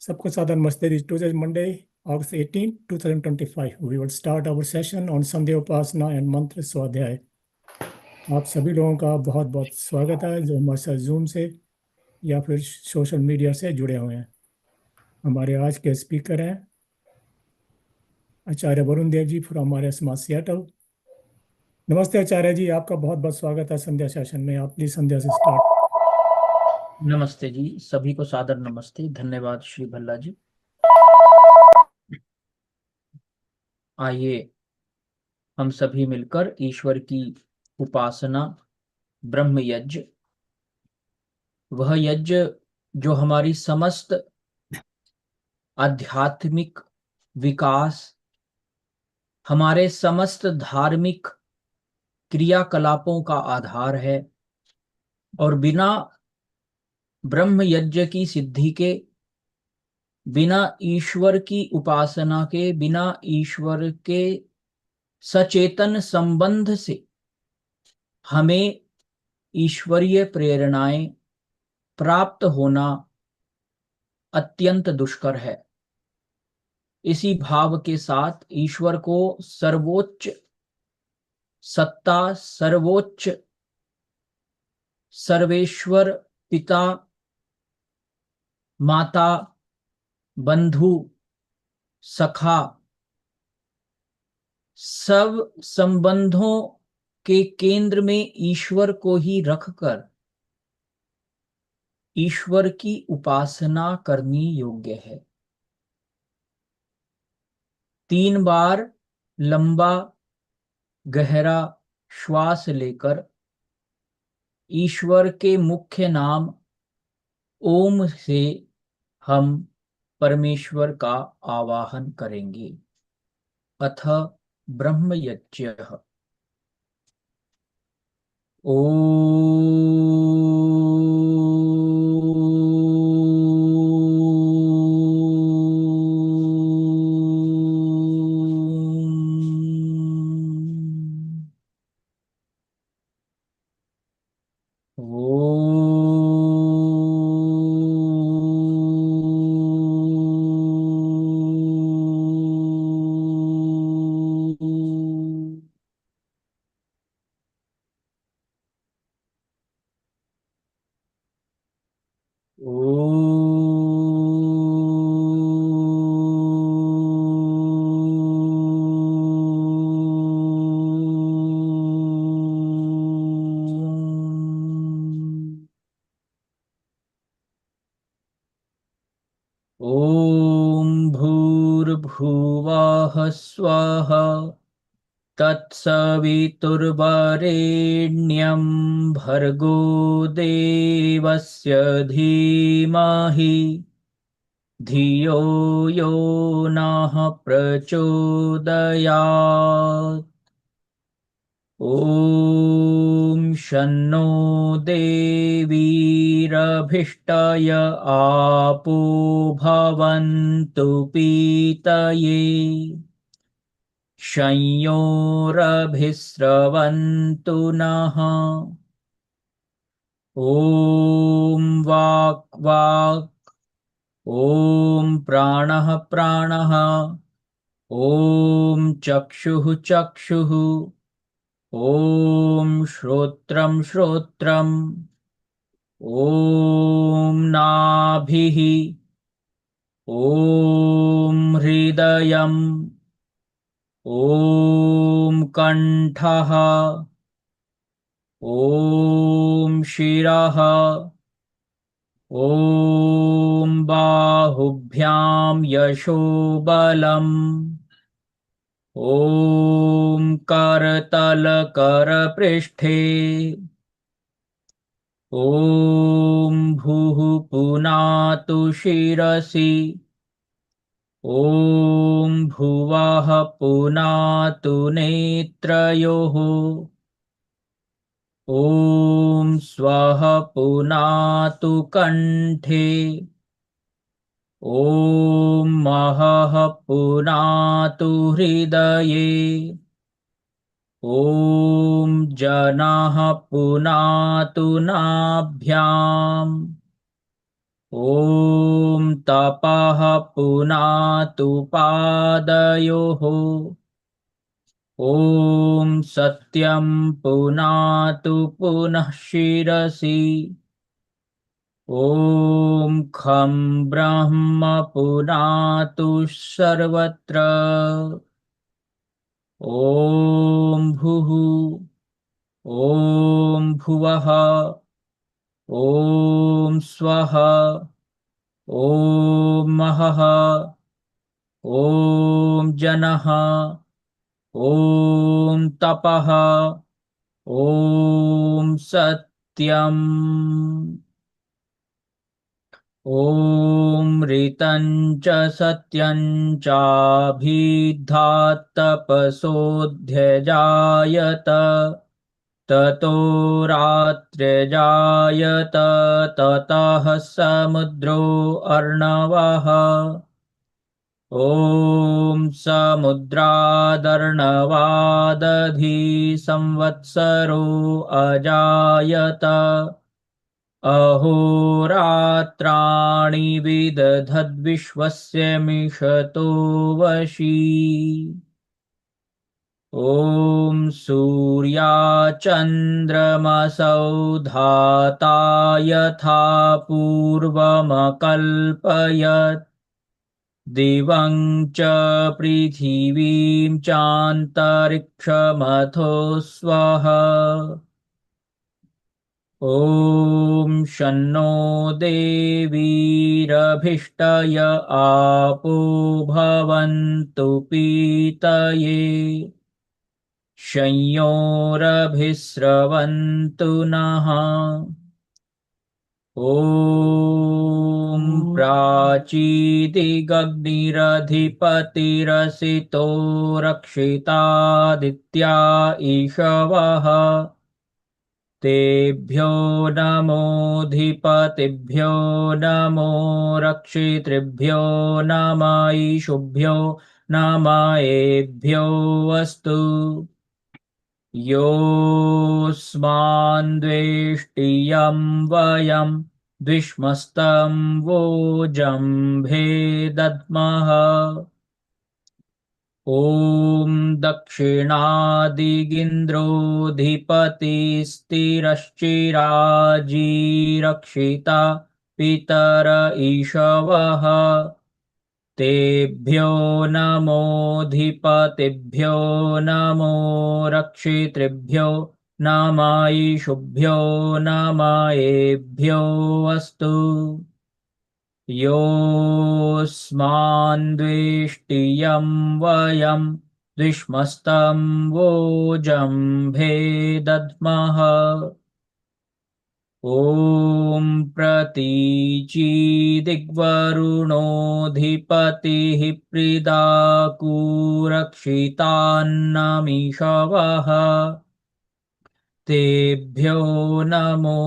सबको सादर नमस्ते जी. Today is Monday, August 18, 2025. We will start our session on Sandhya Upasana and Mantra Swadhyaya. आप सभी लोगों का बहुत बहुत स्वागत है जो हमारे साथ जूम से या फिर सोशल मीडिया से जुड़े हुए हैं. हमारे आज के स्पीकर हैं आचार्य वरुण देव जी फ्रॉम हमारे समाज सियाटल. नमस्ते आचार्य जी, आपका बहुत बहुत स्वागत है संध्या सेशन में. आप प्लीज संध्या से स्टार्ट. नमस्ते जी, सभी को सादर नमस्ते. धन्यवाद श्री भल्ला जी. आइए हम सभी मिलकर ईश्वर की उपासना, ब्रह्म यज्ञ, वह यज्ञ जो हमारी समस्त आध्यात्मिक विकास, हमारे समस्त धार्मिक क्रियाकलापों का आधार है, और बिना ब्रह्म यज्ञ की सिद्धि के, बिना ईश्वर की उपासना के, बिना ईश्वर के सचेतन संबंध से हमें ईश्वरीय प्रेरणाएं प्राप्त होना अत्यंत दुष्कर है. इसी भाव के साथ ईश्वर को सर्वोच्च सत्ता, सर्वोच्च सर्वेश्वर, पिता, माता, बंधु, सखा, सब संबंधों के केंद्र में ईश्वर को ही रखकर ईश्वर की उपासना करनी योग्य है. 3 बार लंबा गहरा श्वास लेकर ईश्वर के मुख्य नाम ओम से हम परमेश्वर का आवाहन करेंगे. अथ ब्रह्म यज्ञः. ओम भूर्भुवः स्वः तत्सवितुर्वरेण्यं भर्गो देवस्य धीमहि धियो यो नः प्रचोदयात्. ॐ शन्नो देवीरभिष्टय आपो भवन्तु पीतये संयोरभिस्रवन्तु नः. ॐ वाक् वाक्, ॐ प्राणः प्राणः, ॐ चक्षुः चक्षुः, ॐ श्रोत्रं श्रोत्रम्, ॐ नाभिः, ॐ हृदयम्, ॐ कण्ठः, ॐ शिरः, ॐ बाहुभ्यां यशोबलम्, ॐ करतलकरपृष्ठे, ॐ भूः पुनातु शिरसि, ॐ भुवः पुनातु नेत्रयोः, ॐ स्वः पुनातु कण्ठे, ॐ महः पुनातु हृदये, ॐ जनः पुनातु नाभ्याम्, ॐ तपः पुनातु पादयोः ॐ सत्यं पुनातु पुनः शिरसि ॐ खं ब्रह्म पुनातु सर्वत्र ॐ भुः ॐ भुवः ॐ स्वः ॐ महः ॐ जनः ॐ तपः ॐ सत्यम् ॐ ऋतं च सत्यं चाभिद्धात् तपसोऽध्यजायत ततो रात्र्यजायत ततः समुद्रो अर्णवः ॐ समुद्रादर्णवादधि संवत्सरो अजायत अहोरात्राणि विदधद्विश्वस्य मिषतो वशी ॐ सूर्याचन्द्रमसौ धाता यथा पूर्वमकल्पयत् दिवं च पृथिवीं चान्तरिक्षमथो स्वः ॐ शन्नो देवीरभिष्टय आपो भवन्तु पीतये संयोरभिस्रवन्तु नः ॐ प्राचीदिगग्निरधिपतिरसितो रक्षितादित्या ईशवः तेभ्यो नमोऽधिपतिभ्यो नमो रक्षितृभ्यो नम ईशुभ्यो नम एभ्यो अस्तु योऽस्मान्द्वेष्टियं वयं द्विष्मस्तं वोजम्भे दद्मः ॐ दक्षिणादिगिन्द्रोऽधिपतिस्थिरश्चिराजीरक्षिता पितर ईशवः तेभ्यो नमोऽधिपतिभ्यो नमो रक्षितृभ्यो नम ईशुभ्यो नम एभ्यो अस्तु योऽस्मान्द्वेष्टियं वयं द्विष्मस्तं वोजम्भे दद्मः ॐ प्रतीचीदिग्वरुणोऽधिपतिः प्रीदाकुरक्षितान्नमीषवः तेभ्यो नमोऽधिपतिभ्यो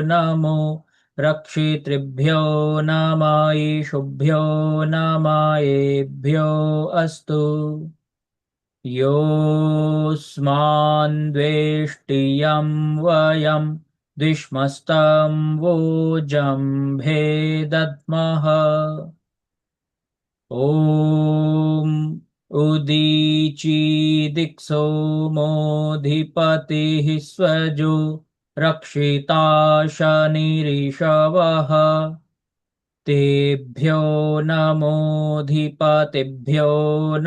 नमो रक्षितृभ्यो नम ईशुभ्यो नम एभ्यो अस्तु योऽस्मान्द्वेष्टियं वयं द्विष्मस्तं वोजम्भे दद्मः ॐ उदीचीदिक्सोमोऽधिपतिः स्वजो रक्षिता शनिरिषवः तेभ्यो नमोऽधिपतिभ्यो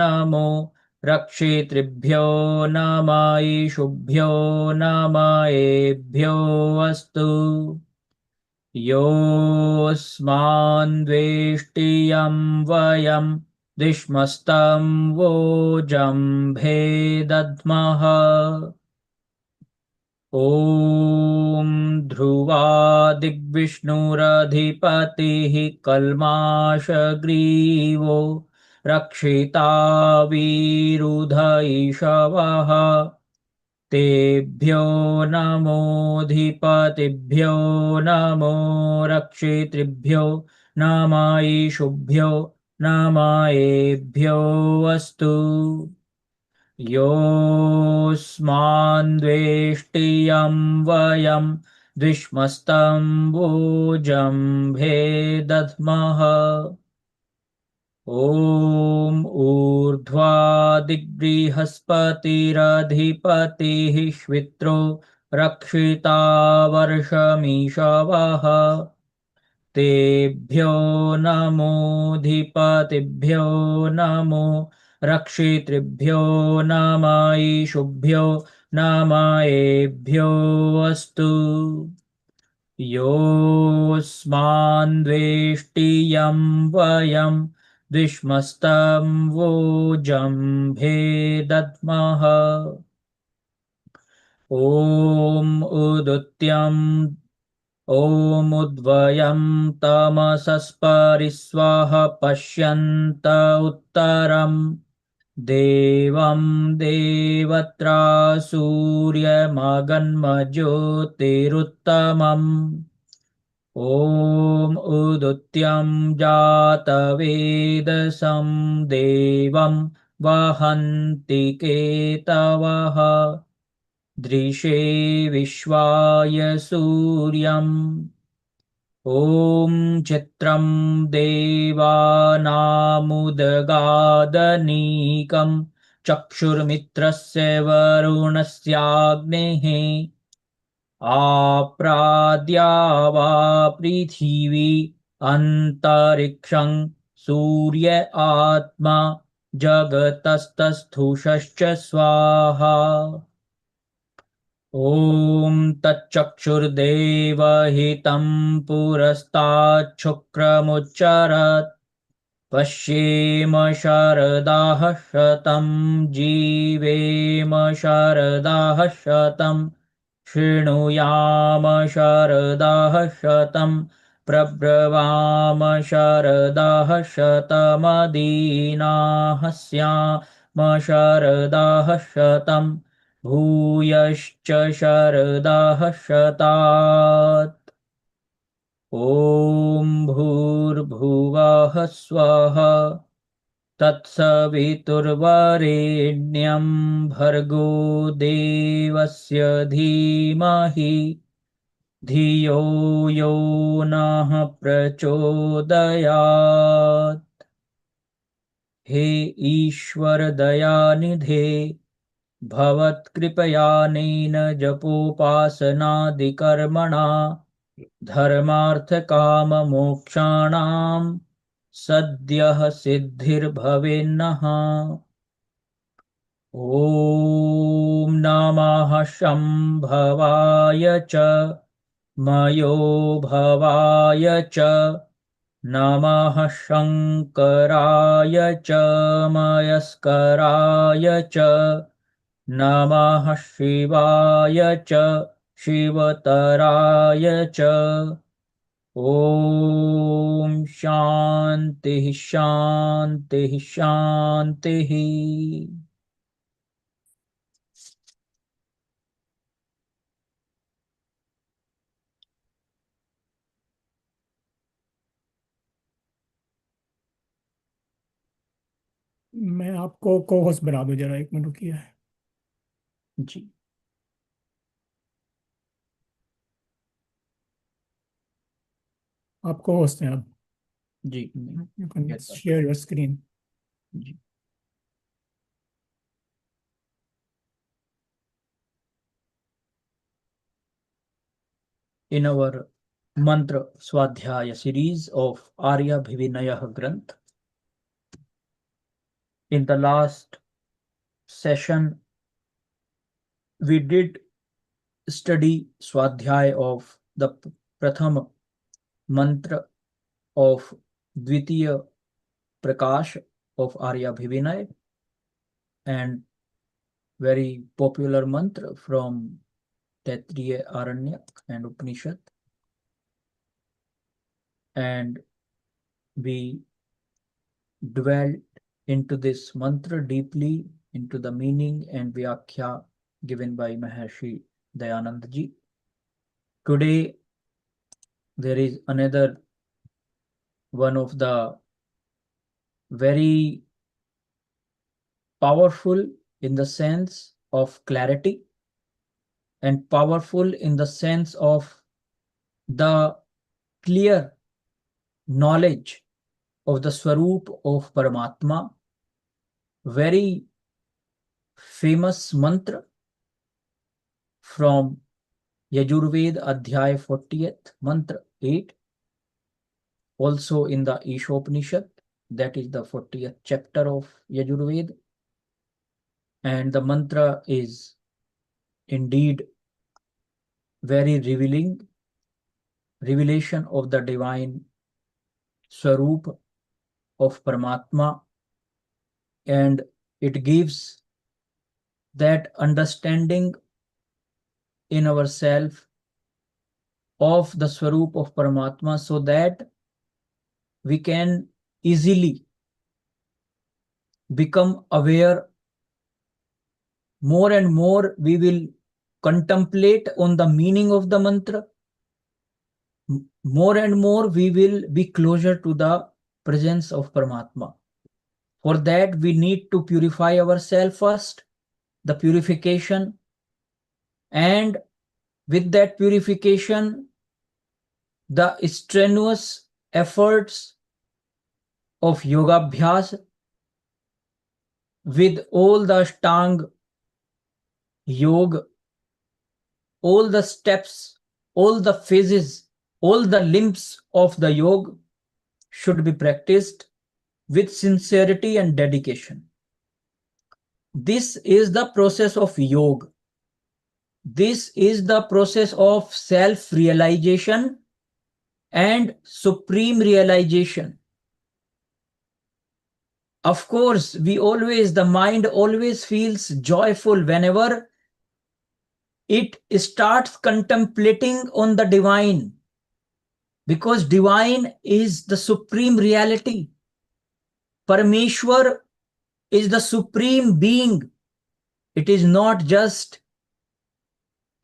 नमो रक्षितृभ्यो नम ईशुभ्यो नम एभ्यो अस्तु योऽस्मान्द्वेष्टियं वयं द्विष्मस्तं वोजम्भे दद्मः ॐ ध्रुवादिग्विष्णुरधिपतिः कल्माषग्रीवो रक्षिता वीरुध ईशवः तेभ्यो नमोऽधिपतिभ्यो नमो रक्षितृभ्यो नम ईशुभ्यो नम एभ्यो अस्तु योऽस्मान्द्वेष्टियं वयं द्विष्मस्तम्बोजम्भे दध्मः ॐ ऊर्ध्वादिबृहस्पतिरधिपतिः श्वित्रो रक्षिता वर्षमीषवः तेभ्यो नमोऽधिपतिभ्यो नमो रक्षितृभ्यो नम ईशुभ्यो नम एभ्यो अस्तु योऽस्मान्द्वेष्टियं वयं द्विष्मस्तम्भोजम्भे दद्मः ॐ उदुत्यम् ॐ उद्वयं तमसस्परिस्वः पश्यन्त उत्तरम् देवं देवत्रा सूर्यमगन्मज्योतिरुत्तमम् ॐ उदुत्यं जातवेदसं देवं वहन्ति केतवः दृशे विश्वाय सूर्यम् ॐ चित्रं देवानामुदगादनीकं चक्षुर्मित्रस्य वरुणस्याग्नेः आप्राद्या वा पृथिवी अन्तरिक्षं सूर्य आत्मा जगतस्तस्थुषश्च स्वाहा ॐ तच्चक्षुर्देवहितं पुरस्ताच्छुक्रमुच्चरत् पश्येम शरदाः शतं जीवेम शरदाः शतं शृणुयाम शरदाः शतं प्रब्रवाम शरदाः शतमदीनाः स्याम शरदाः शतं भूयश्च शरदाः शतात् ॐ भूर्भुवः स्वः तत्सवितुर्वरेण्यं भर्गो देवस्य धीमहि धियो यो नः प्रचोदयात् हे ईश्वर दयानिधे भवत्कृपयानेन जपोपासनादिकर्मणा धर्मार्थकाममोक्षाणां सद्यः सिद्धिर्भवेन्नः ॐ नमः शम्भवाय च मयो भवाय च नमः शङ्कराय च मयस्कराय च नमः शिवाय च शिवतराय च ॐ शान्तिः शान्तिः शान्तिः मैं आपको को होस्ट बना दूं, जरा 1 मिनट रुकिए। जी आपको होस्ट हैं अब। जी you can get that. Share your screen. जी in our mantra Swadhyaya series of Aaryabhivinaya Granth. In the last session, we did study Swadhyaya of the Pratham mantra of Dvitiya Prakash of Aaryabhivinaya, and very popular mantra from Taittiriya Aranya and Upanishad. And we dwelled into this mantra deeply, into the meaning and vyakhya given by Maharshi Dayanand Ji. Today, there is another one of the very powerful in the sense of clarity and powerful in the sense of the clear knowledge of the Swarup of Paramatma, very famous mantra from Yajurveda Adhyaya 40th, mantra 8, also in the Ishopanishad, that is the 40th chapter of Yajurveda. And the mantra is indeed very revelation of the divine Swarup of Paramatma, and it gives that understanding in ourselves of the Swarup of Paramatma, so that we can easily become aware. More and more we will contemplate on the meaning of the mantra. More and more we will be closer to the presence of Paramatma. For that we need to purify ourselves first, the purification, and with that purification, the strenuous efforts of yoga abhyas, with all the Ashtanga yoga, all the steps, all the phases, all the limbs of the yoga should be practiced with sincerity and dedication. This is the process of yoga. This is the process of self-realization and supreme realization. Of course, the mind always feels joyful whenever it starts contemplating on the divine, because divine is the supreme reality. Parameshwar is the supreme being. It is not just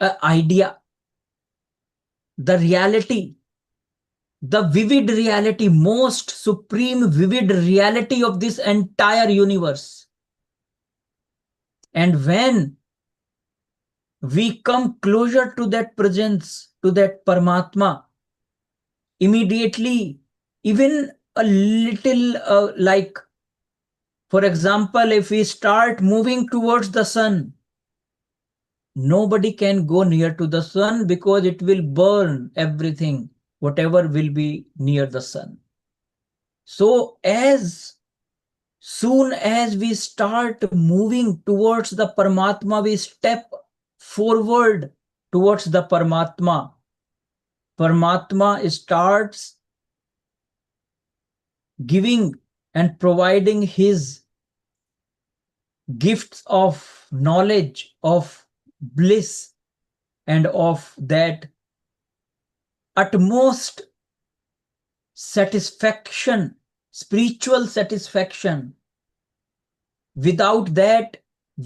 an idea. The reality, the vivid reality, most supreme vivid reality of this entire universe. And when we come closer to that presence, to that Paramatma, immediately, even a little like, for example, if we start moving towards the sun, nobody can go near to the sun because it will burn everything, whatever will be near the sun. So as soon as we start moving towards the Paramatma, we step forward towards the Paramatma. Paramatma starts giving and providing his gifts of knowledge, of bliss, and of that utmost satisfaction, spiritual satisfaction. Without that,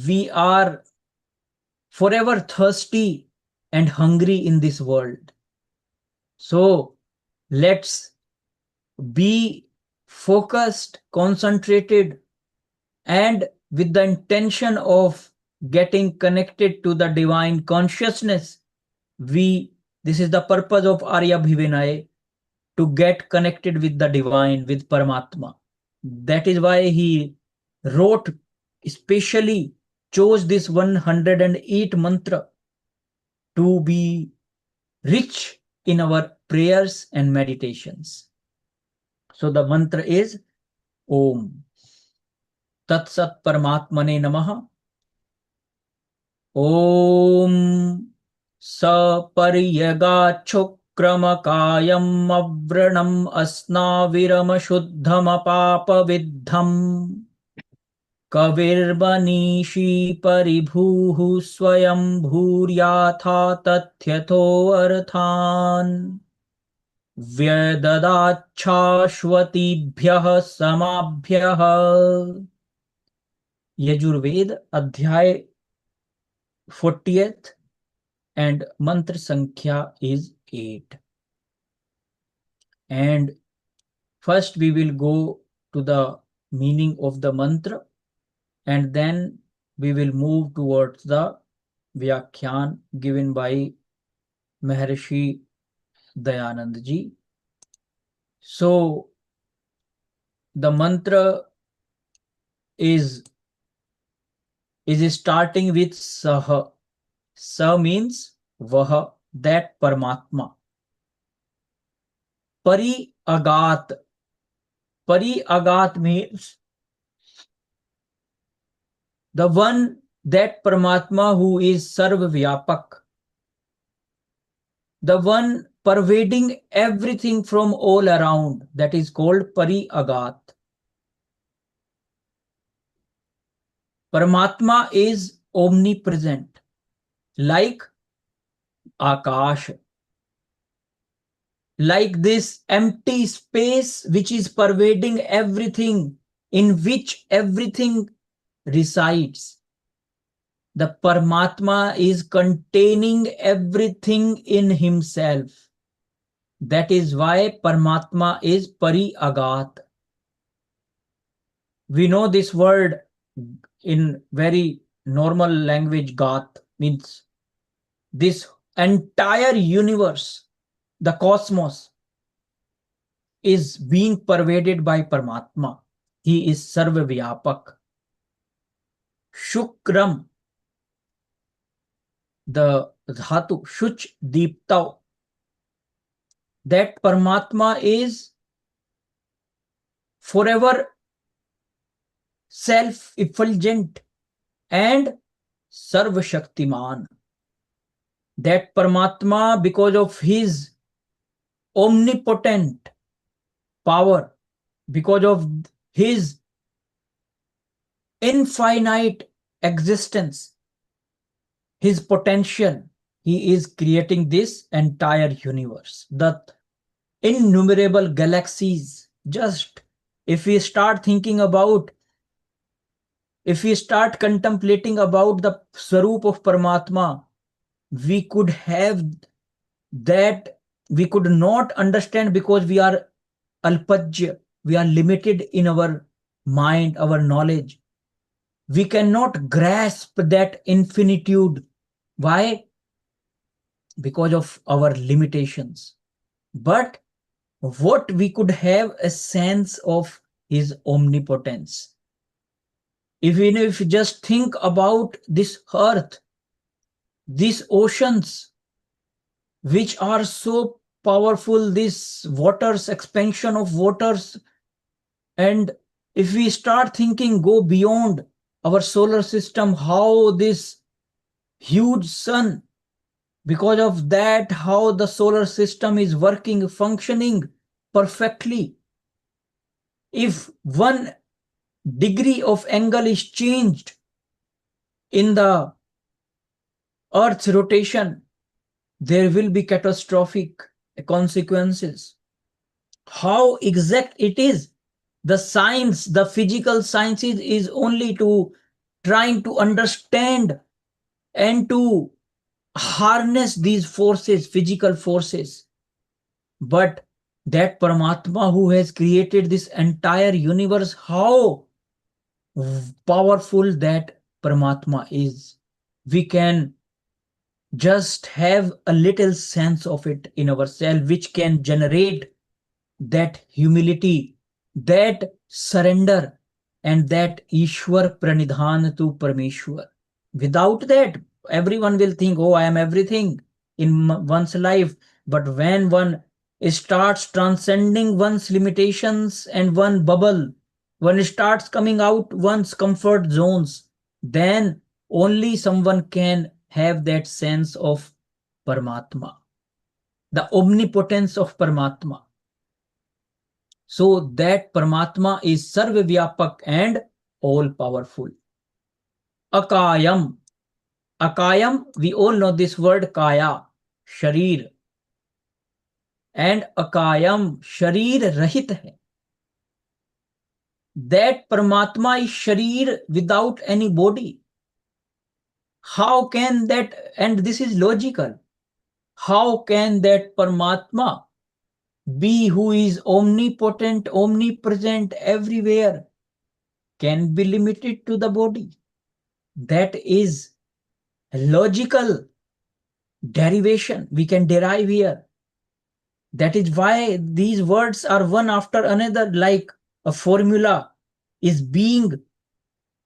we are forever thirsty and hungry in this world. So let's be focused, concentrated, and with the intention of getting connected to the divine consciousness. This is the purpose of Aaryabhivinaya, to get connected with the divine, with Paramatma. That is why he wrote, especially chose this 108 mantra to be rich in our prayers and meditations. So the mantra is Om Tat Sat Paramatmane Namaha. Om Sapariyagachukramakayam avranam asnavirama shuddhamapapaviddham kavirmaneeshee paribhuh swayambhooryaathatathyatoor-thaan VYADADHAACCHHASVATEEBHYAH SAMAABHYAH. Yajurveda Adhyaya 40th, and mantra sankhya is 8. And first we will go to the meaning of the mantra, and then we will move towards the Vyakhyan given by Maharishi Dayanand Ji. So the mantra is starting with Sah. Sa means Vah, that Paramatma. Pari Agat. Pari Agat means the one, that Paramatma who is Sarva Vyapak, the one pervading everything from all around, that is called Pari Agat. Paramatma is omnipresent, like Akash, like this empty space which is pervading everything, in which everything resides. The Paramatma is containing everything in himself. That is why Paramatma is Pari Agat. We know this word in very normal language. Gat means this entire universe, the cosmos, is being pervaded by Paramatma. He is Sarva Vyapak. Shukram, the dhatu, Shuch Deeptav, that Paramatma is forever self-effulgent and Sarva Shaktiman. That Paramatma, because of his omnipotent power, because of his infinite existence, his potential, he is creating this entire universe, the innumerable galaxies. Just if we start thinking about, if we start contemplating about the Swarup of Paramatma, we could have that, we could not understand, because we are alpajya, we are limited in our mind, our knowledge. We cannot grasp that infinitude. Why? Because of our limitations. But what we could have a sense of his omnipotence. Even if you just think about this earth, these oceans, which are so powerful, this waters, expansion of waters, and if we start thinking, go beyond our solar system, how this huge sun, because of that, how the solar system is working, functioning perfectly. If 1 degree of angle is changed in the Earth's rotation, there will be catastrophic consequences. How exact it is, the science, the physical sciences is only to trying to understand and to harness these forces, physical forces. But that Paramatma who has created this entire universe, how powerful that Paramatma is. We can just have a little sense of it in ourselves, which can generate that humility, that surrender, and that Ishwar Pranidhan to Parameshwar. Without that, everyone will think, oh, I am everything in one's life. But when one starts transcending one's limitations and one bubble, one starts coming out one's comfort zones, then only someone can have that sense of Paramatma, the omnipotence of Paramatma. So that Paramatma is Sarva Vyapak and all powerful. Akayam. Akayam, we all know this word Kaya, Sharir. And Akayam, Sharir Rahit hai. That Paramatma is Sharir without any body. How can that, and this is logical, how can that Paramatma be who is omnipotent, omnipresent everywhere, can be limited to the body? That is a logical derivation we can derive here. That is why these words are one after another, like a formula is being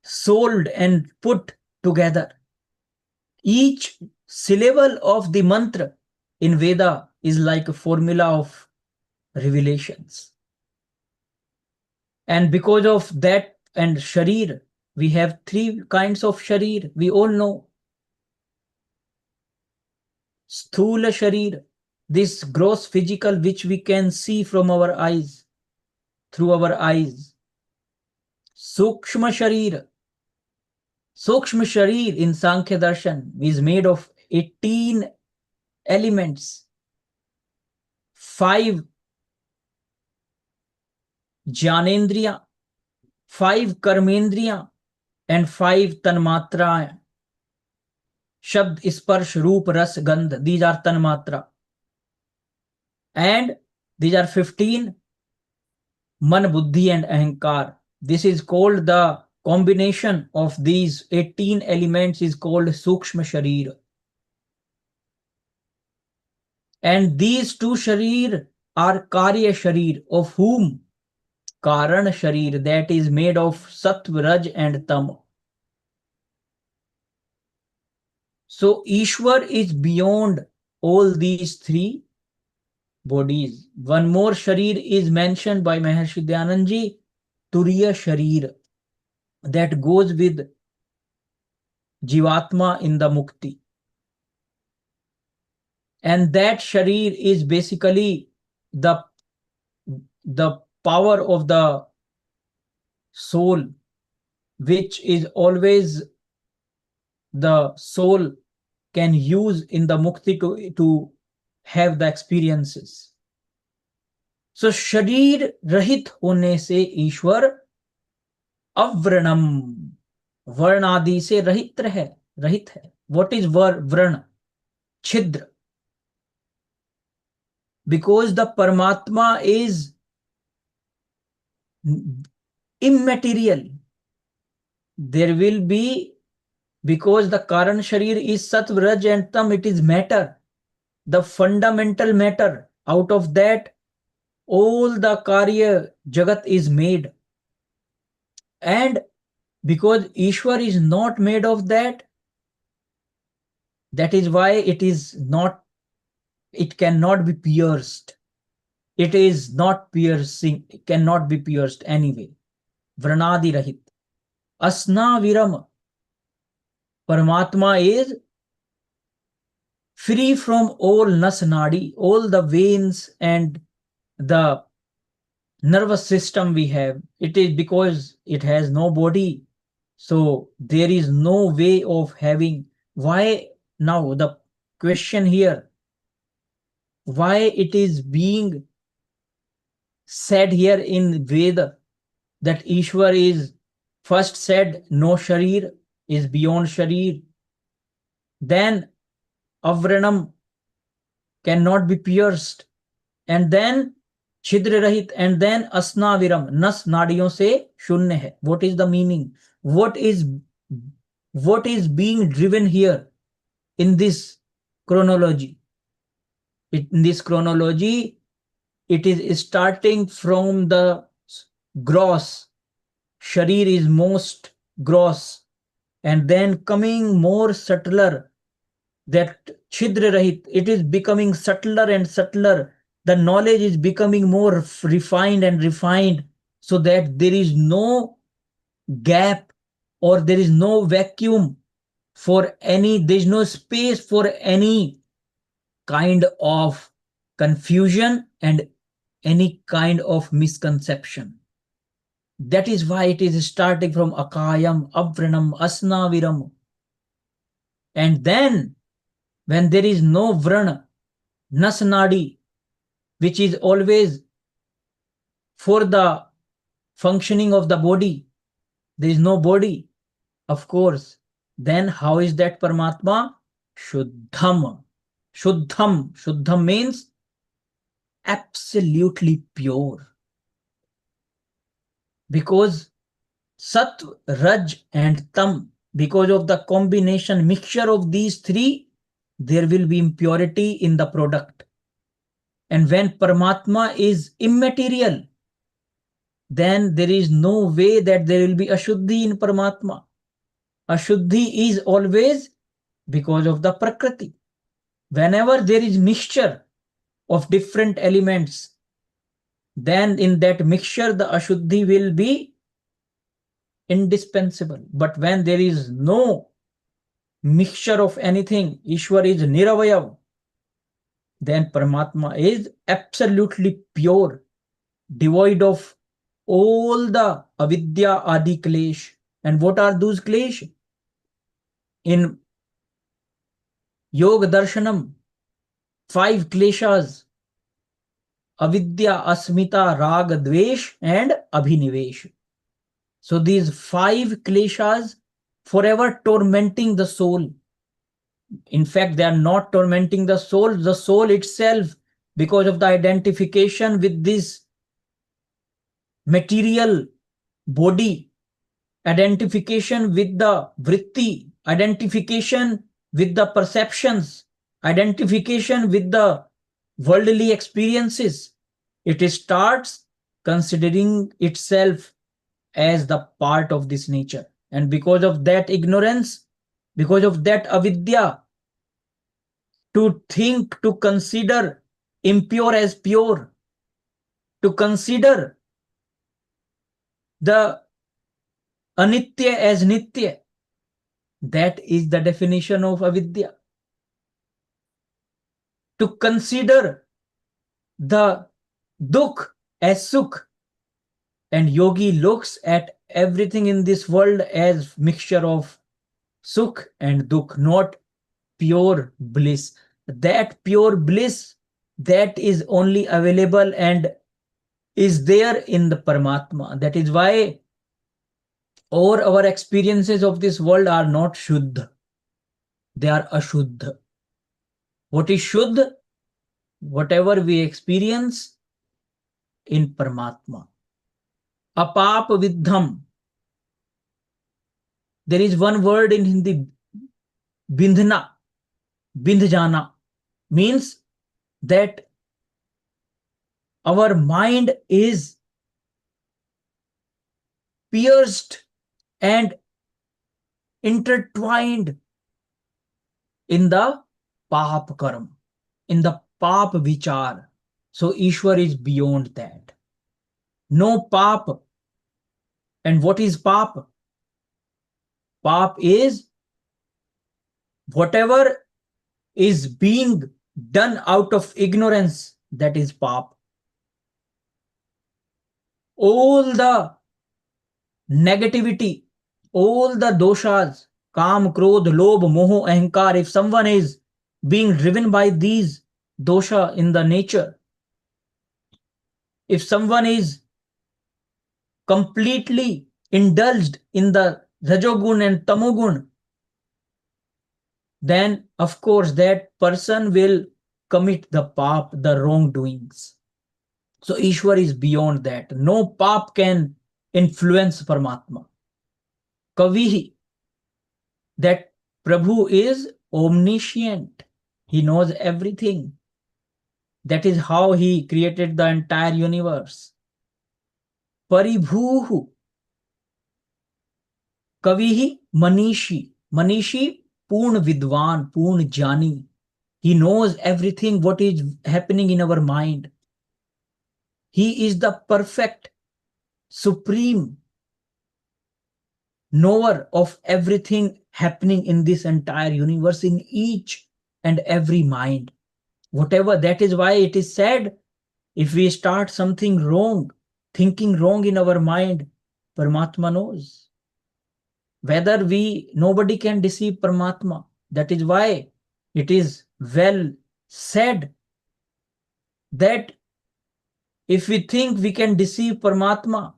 sold and put together. Each syllable of the mantra in Veda is like a formula of revelations. And because of that and Sharir, we have three kinds of Sharir. We all know. Sthula Sharir, this gross physical which we can see from our eyes, through our eyes. Sukshma Sharir. Sukshma Sharir in Sankhya Darshan is made of 18 elements, 5 Jnanendriya, 5 Karmendriya, and 5 Tanmatra. Shabd, Sparsh, Roop, Ras, Gandh. These are Tanmatra. And these are 15 Man, Buddhi, and Ahankar. This is called the combination of these 18 elements is called Sukshma Sharir. And these two Sharir are Karya Sharir, of whom Karan Sharir, that is made of Sattva, Raj, and Tam. So Ishwar is beyond all these three bodies. One more Sharir is mentioned by Maharshi Dayanandji, Turiya Sharir, that goes with Jivatma in the Mukti. And that Sharir is basically the power of the soul, which is always the soul can use in the Mukti to have the experiences. So Sharir Rahit hone se Ishwar Avranam, Varnadi se Rahit hai. What is Vran? Chidra. Because the Paramatma is immaterial. There will be, because the Karan Sharir is Sattva, Raj, and Tam, it is matter, the fundamental matter. Out of that, all the Karya Jagat is made. And because Ishwar is not made of that, that is why it cannot be pierced. It is not piercing, it cannot be pierced anyway. Vranadi Rahit. Asna Viram. Paramatma is free from all nasanadi, all the veins and the nervous system we have. It is because it has no body. So there is no way of having. Why now the question here? Why it is being said here in Veda that Ishwar is first said no Sharir, is beyond Sharir. Then Avranam cannot be pierced. And then Chidra Rahit, and then Asna Viram, Nas Nadiyon se Shunya hai. What is the meaning? What is being driven here in this chronology? In this chronology, it is starting from the gross. Sharir is most gross. And then coming more subtler, that Chidra Rahit, it is becoming subtler and subtler. The knowledge is becoming more refined and refined, so that there is no gap or there is no vacuum for any, there is no space for any kind of confusion and any kind of misconception. That is why it is starting from Akayam, Avranam, Asnaviram. And then when there is no Vrana, Nasanadi, which is always for the functioning of the body, there is no body, of course. Then how is that Paramatma? Shuddham. Shuddham. Shuddham means absolutely pure. Because Sat, Raj and Tam, because of the combination, mixture of these three, there will be impurity in the product. And when Paramatma is immaterial, then there is no way that there will be Ashuddhi in Paramatma. Ashuddhi is always because of the Prakriti. Whenever there is mixture of different elements, then in that mixture the Ashuddhi will be indispensable. But when there is no mixture of anything, Ishwar is Niravayav, then Paramatma is absolutely pure, devoid of all the avidya adi klesh. And what are those klesh? In Yoga Darshanam, 5 kleshas: avidya, asmita, raga, dvesh, and abhinivesh. So these 5 kleshas forever tormenting the soul. In fact, they are not tormenting the soul itself, because of the identification with this material body, identification with the vritti, identification with the perceptions, identification with the worldly experiences. It starts considering itself as the part of this nature. And because of that ignorance, because of that avidya, to think, to consider impure as pure, to consider the anitya as nitya, that is the definition of avidya. To consider the dukh as sukh, and yogi looks at everything in this world as mixture of sukh and dukh, not pure bliss. That pure bliss, that is only available and is there in the Paramatma. That is why all our experiences of this world are not Shuddha. They are Ashuddha. What is Shuddha? Whatever we experience in Paramatma. Apaapaviddham. There is one word in Hindi, bindhna, bindhjana, means that our mind is pierced and intertwined in the paap karam, in the paap vichar. So Ishwar is beyond that. No paap. And what is paap? Paap is whatever is being done out of ignorance, that is paap. All the negativity, all the doshas, kam, krodh, lobh, moho, ahankar, if someone is being driven by these dosha in the nature, if someone is completely indulged in the rajogun and tamogun, then of course that person will commit the paap, the wrongdoings. So Ishwar is beyond that. No paap can influence Paramatma. Kavihi, that Prabhu is omniscient. He knows everything. That is how he created the entire universe. Paribhooh, Kavihi Manishi. Manishi, Purna Vidwan, Purna Jani. He knows everything what is happening in our mind. He is the perfect, supreme knower of everything happening in this entire universe, in each and every mind. Whatever, that is why it is said, if we start something wrong, thinking wrong in our mind, Paramatma knows. Whether nobody can deceive Paramatma. That is why it is well said that if we think we can deceive Paramatma,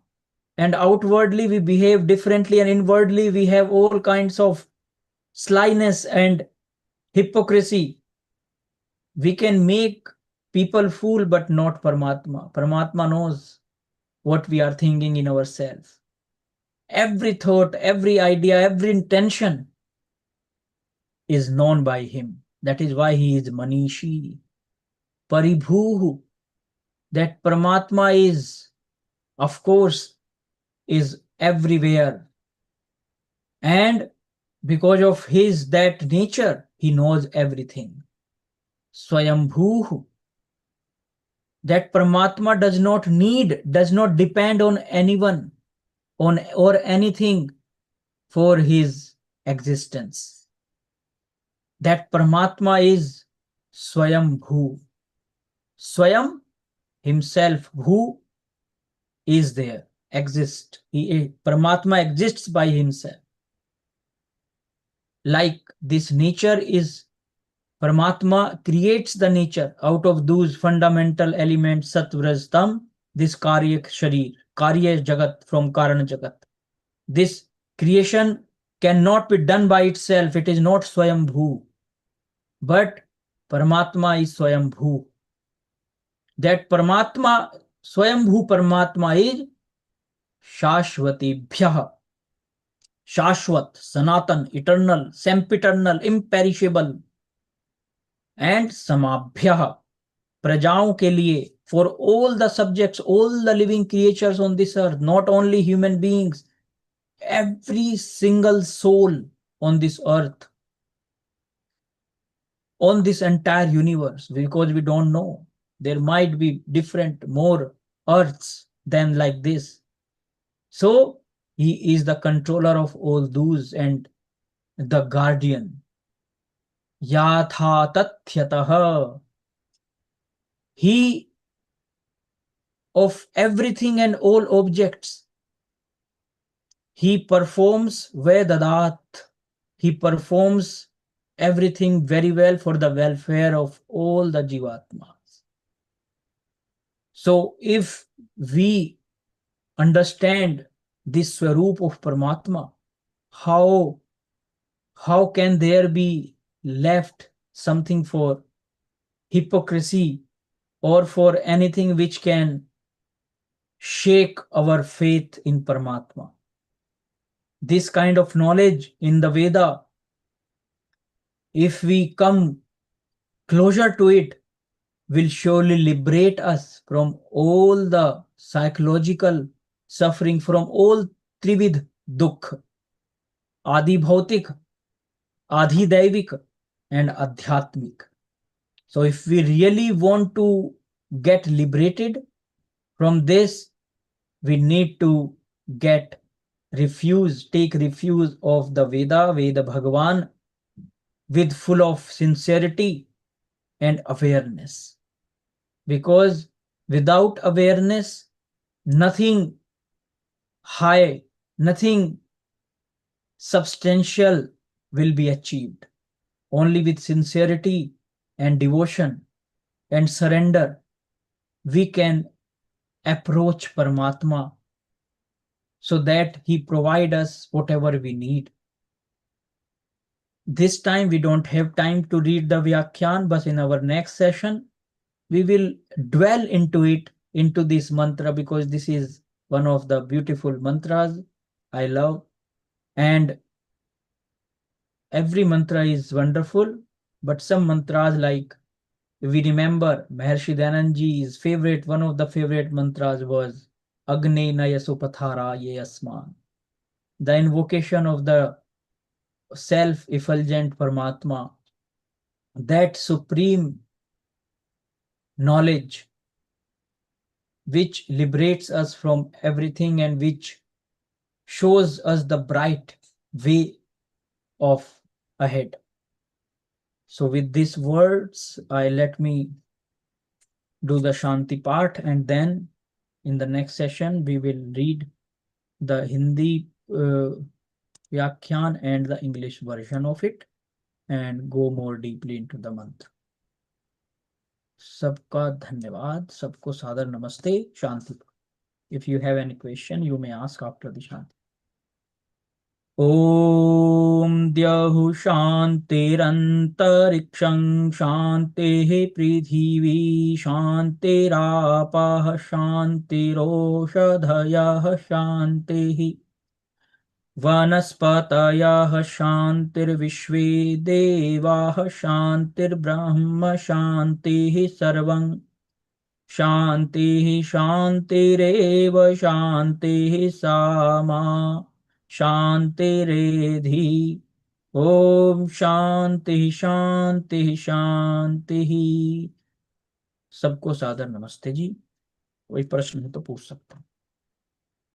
and outwardly we behave differently and inwardly we have all kinds of slyness and hypocrisy, we can make people fool, but not Paramatma. Paramatma knows what we are thinking in ourselves. Every thought, every idea, every intention is known by him. That is why he is Manishi. Paribhooh, that Paramatma is, of course, is everywhere. And because of his that nature, he knows everything. Swayambhooh, that Paramatma does not depend on anyone, on or anything for his existence. That Paramatma is Swayambhoo. Swayam, himself, who is there, exists. Paramatma exists by himself. Like this nature is, Paramatma creates the nature out of those fundamental elements, Sattva, Tam, this Karya Sharir, Karya Jagat from Karana Jagat. This creation cannot be done by itself. It is not Swayambhoo. But Paramatma is Swayambhoo. That Paramatma, Swayambhoo Paramatma is Shashvatebhyah. Shashvat, Sanatan, eternal, sempiternal, imperishable. And Samabhyah, prajaon ke liye, for all the subjects, all the living creatures on this earth, not only human beings, every single soul on this earth, on this entire universe, because we don't know. There might be different, more earths than like this. So he is the controller of all those and the guardian. Yathatathyatah. He of everything and all objects. He performs Vedadat. He performs everything very well for the welfare of all the Jivatmas. So if we understand this Swaroop of Paramatma, how can there be left something for hypocrisy or for anything which can shake our faith in Paramatma? This kind of knowledge in the Veda, if we come closer to it, will surely liberate us from all the psychological suffering, from all Trividh Dukh, Adi Bhautik, Adi Daivik, and Adhyatmik. So if we really want to get liberated from this, we need to take refuge of the Veda Bhagavan, with full of sincerity and awareness. Because without awareness, nothing high, nothing substantial will be achieved. Only with sincerity and devotion and surrender, we can approach Paramatma so that he provide us whatever we need. This time we don't have time to read the Vyakhyan, but in our next session, we will dwell into it, into this mantra, because this is one of the beautiful mantras I love. And every mantra is wonderful, but some mantras, like we remember Maharshi Dayanandji's favorite, one of the favorite mantras was Agne Naya Supathara Ye Asman. The invocation of the self-effulgent Paramatma, that supreme knowledge which liberates us from everything and which shows us the bright way of ahead. So with these words, let me do the Shanti part, and then in the next session, we will read the Hindi Vyakhyan and the English version of it and go more deeply into the mantra. Sabka dhanyavad, sabko sadar namaste, Shanti. If you have any question, you may ask after the Shanti. Om Dyahu Shantirantarikshaṃ Shantehi Prithivi Shantirapah Shantiroshadhayah Shantehi Vanaspatayah Shantirvishve Devah Shantirbrahma Shantehi Sarvam शांति शांतिरेव शांति सामा शांतिरेधि। ओम शांति शांति शांति। सबको सादर नमस्ते जी। कोई प्रश्न है तो पूछ सकते हैं।